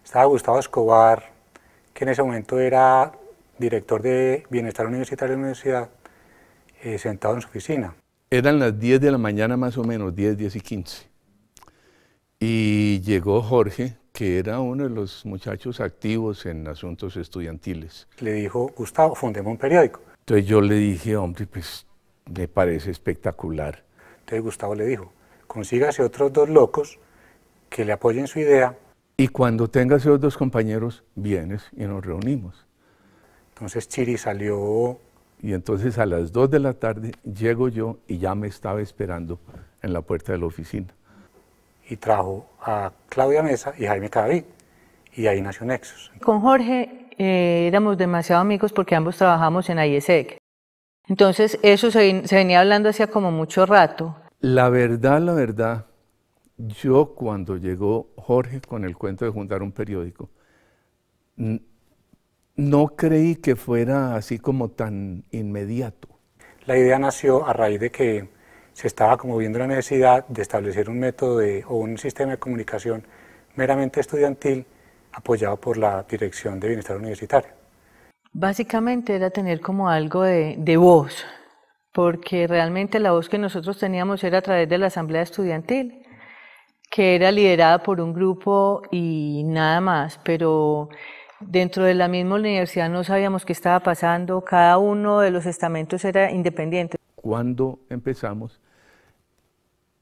Estaba Gustavo Escobar, que en ese momento era director de Bienestar Universitario de la universidad, sentado en su oficina. Eran las 10 de la mañana más o menos, 10 y 15. Y llegó Jorge, que era uno de los muchachos activos en asuntos estudiantiles. Le dijo, Gustavo, fundemos un periódico. Entonces yo le dije, hombre, pues me parece espectacular. Entonces Gustavo le dijo, consígase otros 2 locos que le apoyen su idea. Y cuando tengas esos 2 compañeros, vienes y nos reunimos. Entonces Chiri salió. Y entonces a las 2 de la tarde llego yo y ya me estaba esperando en la puerta de la oficina. Y trajo a Claudia Mesa y Jaime Cadavid, y ahí nació Nexus. Con Jorge éramos demasiado amigos porque ambos trabajamos en IESEC. Entonces eso se venía hablando hacía como mucho rato. La verdad, yo cuando llegó Jorge con el cuento de fundar un periódico, no creí que fuera así como tan inmediato. La idea nació a raíz de que se estaba como viendo la necesidad de establecer un método o un sistema de comunicación meramente estudiantil apoyado por la Dirección de Bienestar Universitario. Básicamente era tener como algo de voz, porque realmente la voz que nosotros teníamos era a través de la Asamblea Estudiantil, que era liderada por un grupo y nada más, pero dentro de la misma universidad no sabíamos qué estaba pasando, cada uno de los estamentos era independiente. Cuando empezamos,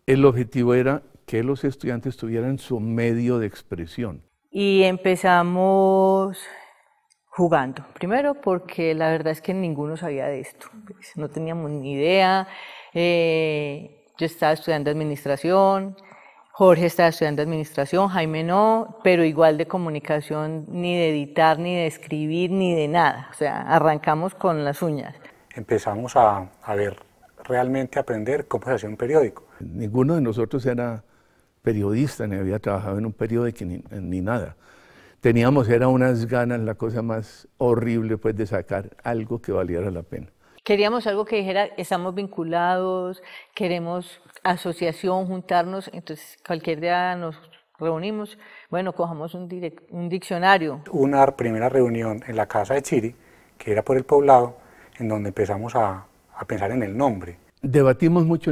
el objetivo era que los estudiantes tuvieran su medio de expresión. Y empezamos jugando, primero porque la verdad es que ninguno sabía de esto, pues, no teníamos ni idea. Yo estaba estudiando administración, Jorge estaba estudiando administración, Jaime no, pero igual de comunicación, ni de editar, ni de escribir, ni de nada. O sea, arrancamos con las uñas. Empezamos a ver, realmente aprender cómo se hacía un periódico. Ninguno de nosotros era periodista, ni había trabajado en un periódico ni nada. Teníamos, era unas ganas, la cosa más horrible, pues, de sacar algo que valiera la pena. Queríamos algo que dijera, estamos vinculados, queremos asociación, juntarnos, entonces cualquier día nos reunimos, bueno, cojamos un diccionario. Una primera reunión en la casa de Chiri, que era por el Poblado, en donde empezamos a pensar en el nombre. Debatimos mucho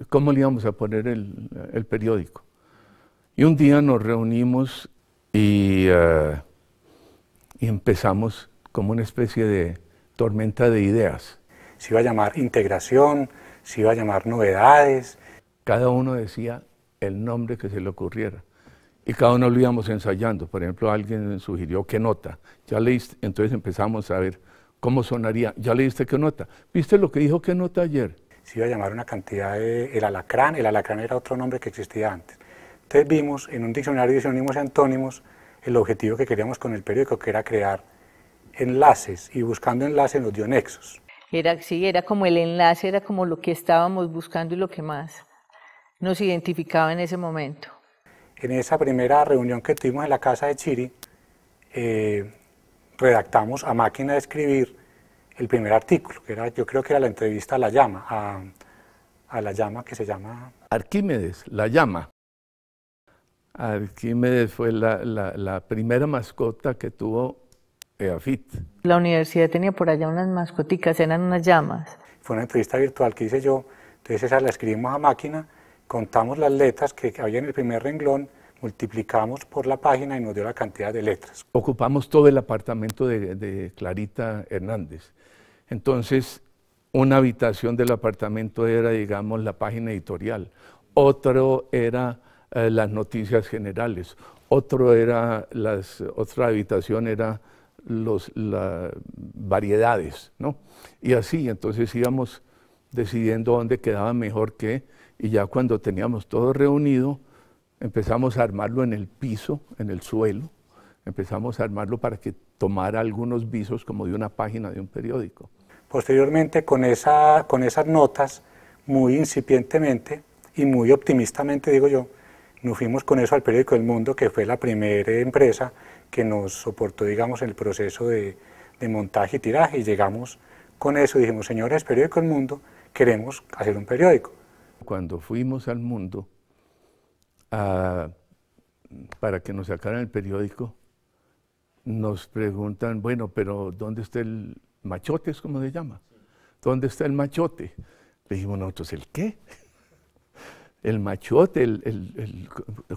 cómo le íbamos a poner el periódico. Y un día nos reunimos y empezamos como una especie de tormenta de ideas. Se iba a llamar Integración, se iba a llamar Novedades. Cada uno decía el nombre que se le ocurriera y cada uno lo íbamos ensayando. Por ejemplo, alguien sugirió ¿qué nota? ¿Ya leíste? Entonces empezamos a ver cómo sonaría. ¿Ya leíste qué nota? ¿Viste lo que dijo qué nota ayer? Se iba a llamar una cantidad de El Alacrán era otro nombre que existía antes. Entonces vimos en un diccionario de sinónimos y antónimos el objetivo que queríamos con el periódico, que era crear enlaces, y buscando enlaces nos dio Nexus. Era como el enlace, era como lo que estábamos buscando y lo que más nos identificaba en ese momento. En esa primera reunión que tuvimos en la casa de Chiri, redactamos a máquina de escribir el primer artículo, que era, yo creo que era la entrevista a La Llama, a La Llama, que se llama Arquímedes, La Llama. Arquímedes fue la primera mascota que tuvo EAFIT. La universidad tenía por allá unas mascoticas, eran unas llamas. Fue una entrevista virtual que hice yo, entonces esa la escribimos a máquina, contamos las letras que había en el primer renglón, multiplicamos por la página y nos dio la cantidad de letras. Ocupamos todo el apartamento de Clarita Hernández. Entonces, una habitación del apartamento era, digamos, la página editorial, otro era las noticias generales, otra habitación era las variedades, ¿no? Y así, entonces íbamos decidiendo dónde quedaba mejor qué, y ya cuando teníamos todo reunido, empezamos a armarlo en el piso, en el suelo, empezamos a armarlo para que tomara algunos visos como de una página de un periódico. Posteriormente, con esas notas, muy incipientemente y muy optimistamente, digo yo, nos fuimos con eso al periódico El Mundo, que fue la primera empresa que nos soportó, digamos, el proceso de montaje y tiraje, y llegamos con eso y dijimos, señores, periódico El Mundo, queremos hacer un periódico. Cuando fuimos al Mundo, para que nos sacaran el periódico, nos preguntan, bueno, pero ¿dónde está el machote? ¿Es como se llama? ¿Dónde está el machote? Le dijimos nosotros, ¿el qué? El machote,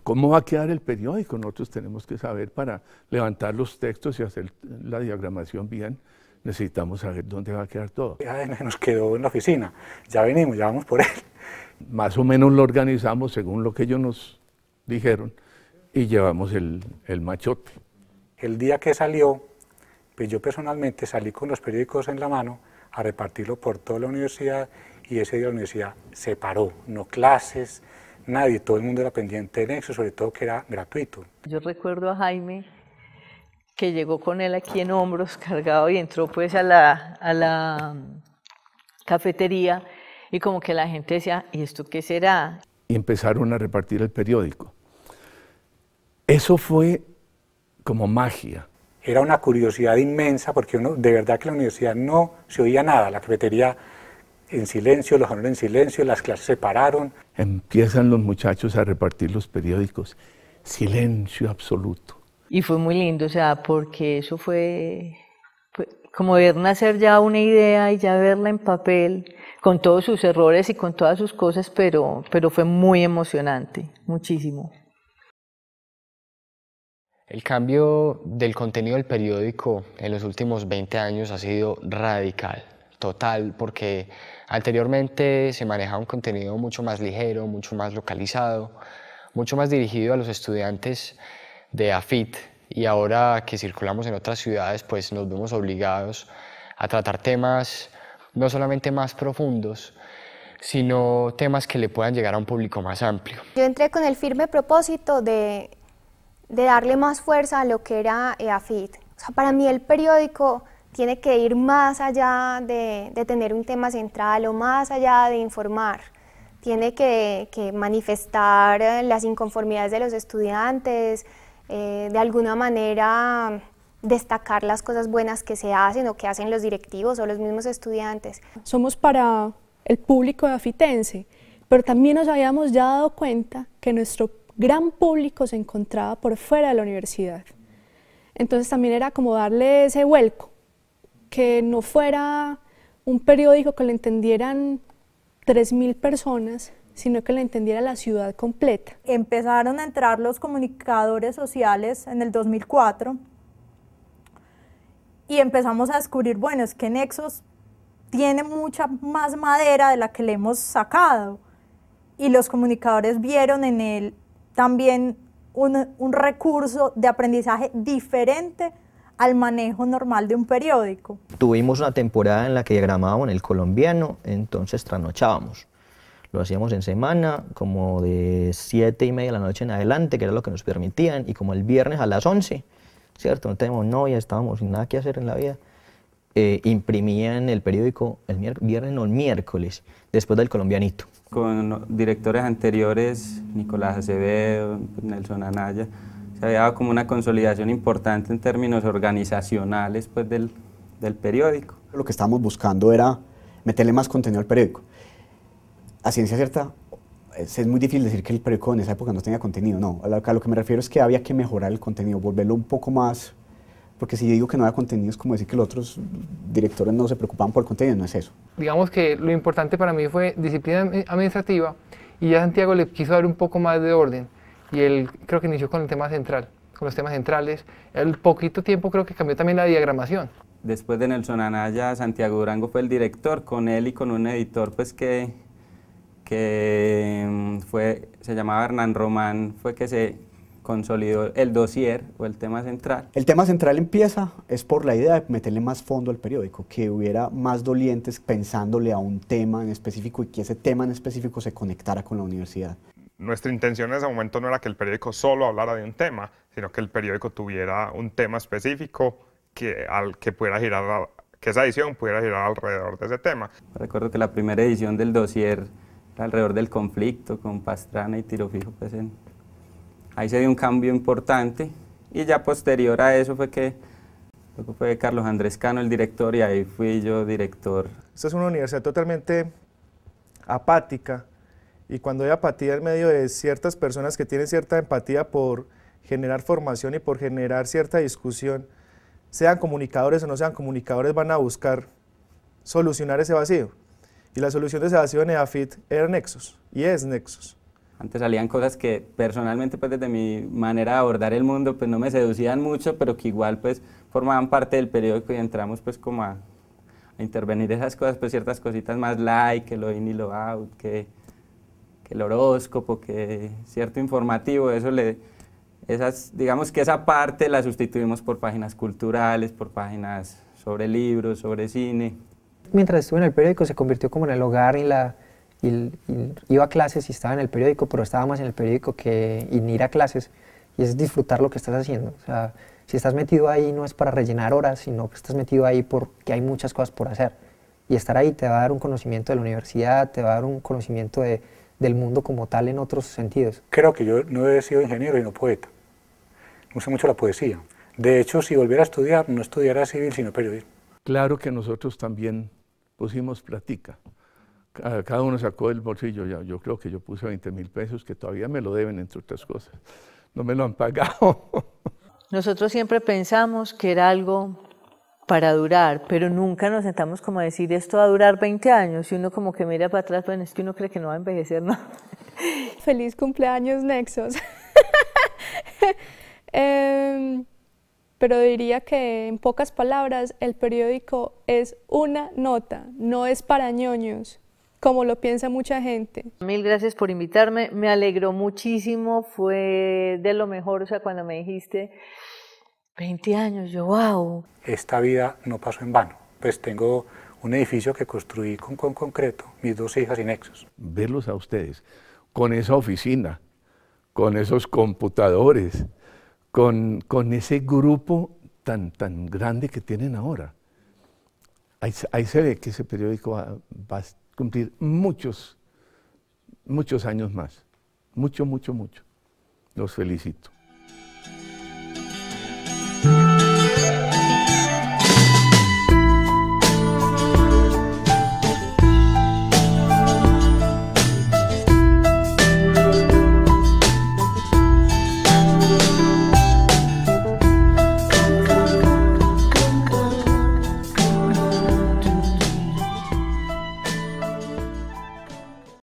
¿cómo va a quedar el periódico? Nosotros tenemos que saber para levantar los textos y hacer la diagramación bien, necesitamos saber dónde va a quedar todo. Ya nos quedó en la oficina, ya venimos, ya vamos por él. Más o menos lo organizamos según lo que ellos nos dijeron y llevamos el machote. El día que salió, pues yo personalmente salí con los periódicos en la mano a repartirlo por toda la universidad y ese día la universidad se paró, no clases, nadie, todo el mundo era pendiente de Nexo, sobre todo que era gratuito. Yo recuerdo a Jaime que llegó con él aquí en hombros cargado y entró pues a la cafetería y como que la gente decía, ¿y esto qué será? Y empezaron a repartir el periódico. Eso fue como magia. Era una curiosidad inmensa porque uno, de verdad que en la universidad no se oía nada, la cafetería en silencio, los salones en silencio, las clases se pararon. Empiezan los muchachos a repartir los periódicos, silencio absoluto. Y fue muy lindo, o sea, porque eso fue como ver nacer ya una idea y ya verla en papel, con todos sus errores y con todas sus cosas, pero fue muy emocionante, muchísimo. El cambio del contenido del periódico en los últimos 20 años ha sido radical, total, porque anteriormente se manejaba un contenido mucho más ligero, mucho más localizado, mucho más dirigido a los estudiantes de AFIT, y ahora que circulamos en otras ciudades, pues nos vemos obligados a tratar temas no solamente más profundos, sino temas que le puedan llegar a un público más amplio. Yo entré con el firme propósito de darle más fuerza a lo que era AFIT. O sea, para mí el periódico tiene que ir más allá de tener un tema central o más allá de informar. Tiene que manifestar las inconformidades de los estudiantes, de alguna manera destacar las cosas buenas que se hacen o que hacen los directivos o los mismos estudiantes. Somos para el público afitense, pero también nos habíamos ya dado cuenta que nuestro gran público se encontraba por fuera de la universidad. Entonces también era como darle ese vuelco, que no fuera un periódico que lo entendieran 3.000 personas, sino que lo entendiera la ciudad completa. Empezaron a entrar los comunicadores sociales en el 2004 y empezamos a descubrir, bueno, es que Nexos tiene mucha más madera de la que le hemos sacado, y los comunicadores vieron en él también un recurso de aprendizaje diferente al manejo normal de un periódico. Tuvimos una temporada en la que diagramábamos en El Colombiano, entonces trasnochábamos. Lo hacíamos en semana, como de 7:30 de la noche en adelante, que era lo que nos permitían, y como el viernes a las 11, ¿cierto? No teníamos novia, estábamos sin nada que hacer en la vida. Imprimían el periódico el viernes, no, el miércoles, después del Colombianito. Con directores anteriores, Nicolás Acevedo, Nelson Anaya, se había dado como una consolidación importante en términos organizacionales pues, del periódico. Lo que estábamos buscando era meterle más contenido al periódico. A ciencia cierta, es muy difícil decir que el periódico en esa época no tenía contenido, no. A lo que me refiero es que había que mejorar el contenido, volverlo un poco más, porque si yo digo que no había contenido es como decir que los otros directores no se preocupaban por el contenido, no es eso. Digamos que lo importante para mí fue disciplina administrativa, y ya Santiago le quiso dar un poco más de orden, y él creo que inició con el tema central, con los temas centrales. El poquito tiempo creo que cambió también la diagramación. Después de Nelson Anaya, Santiago Durango fue el director, con él y con un editor pues que se llamaba Hernán Román, fue que se consolidó el dossier o el tema central. El tema central empieza es por la idea de meterle más fondo al periódico, que hubiera más dolientes pensándole a un tema en específico y que ese tema en específico se conectara con la universidad. Nuestra intención en ese momento no era que el periódico solo hablara de un tema, sino que el periódico tuviera un tema específico que esa edición pudiera girar alrededor de ese tema. Recuerdo que la primera edición del dossier alrededor del conflicto con Pastrana y Tiro Fijo, pues ahí se dio un cambio importante, y ya posterior a eso fue Carlos Andrés Cano el director, y ahí fui yo director. Esta es una universidad totalmente apática, y cuando hay apatía en medio de ciertas personas que tienen cierta empatía por generar formación y por generar cierta discusión, sean comunicadores o no sean comunicadores, van a buscar solucionar ese vacío. Y la solución de ese vacío en EAFIT era Nexos, y es Nexos. Antes salían cosas que personalmente, pues desde mi manera de abordar el mundo, pues no me seducían mucho, pero que igual pues formaban parte del periódico y entramos pues como a intervenir esas cosas, pues ciertas cositas más light, que lo in y lo out, que el horóscopo, que cierto informativo, digamos que esa parte la sustituimos por páginas culturales, por páginas sobre libros, sobre cine. Mientras estuve en el periódico se convirtió como en el hogar y iba a clases y estaba en el periódico, pero estaba más en el periódico que en ir a clases, y es disfrutar lo que estás haciendo. O sea, si estás metido ahí no es para rellenar horas, sino que estás metido ahí porque hay muchas cosas por hacer. Y estar ahí te va a dar un conocimiento de la universidad, te va a dar un conocimiento del mundo como tal en otros sentidos. Creo que yo no he sido ingeniero y no poeta. Me gusta mucho la poesía. De hecho, si volviera a estudiar, no estudiara civil, sino periodismo. Claro que nosotros también pusimos plática. Cada uno sacó del bolsillo, yo creo que yo puse 20.000 pesos, que todavía me lo deben, entre otras cosas. No me lo han pagado. Nosotros siempre pensamos que era algo para durar, pero nunca nos sentamos como a decir, esto va a durar 20 años, y uno como que mira para atrás, bueno, es que uno cree que no va a envejecer, ¿no? Feliz cumpleaños, Nexos. Pero diría que, en pocas palabras, el periódico es una nota, no es para ñoños, como lo piensa mucha gente. Mil gracias por invitarme, me alegró muchísimo, fue de lo mejor, o sea, cuando me dijiste 20 años, yo wow. Esta vida no pasó en vano, pues tengo un edificio que construí con concreto, mis 2 hijas y Nexos. Verlos a ustedes, con esa oficina, con esos computadores, con ese grupo tan grande que tienen ahora. Ahí se ve que ese periódico va a cumplir muchos años más. Mucho. Los felicito.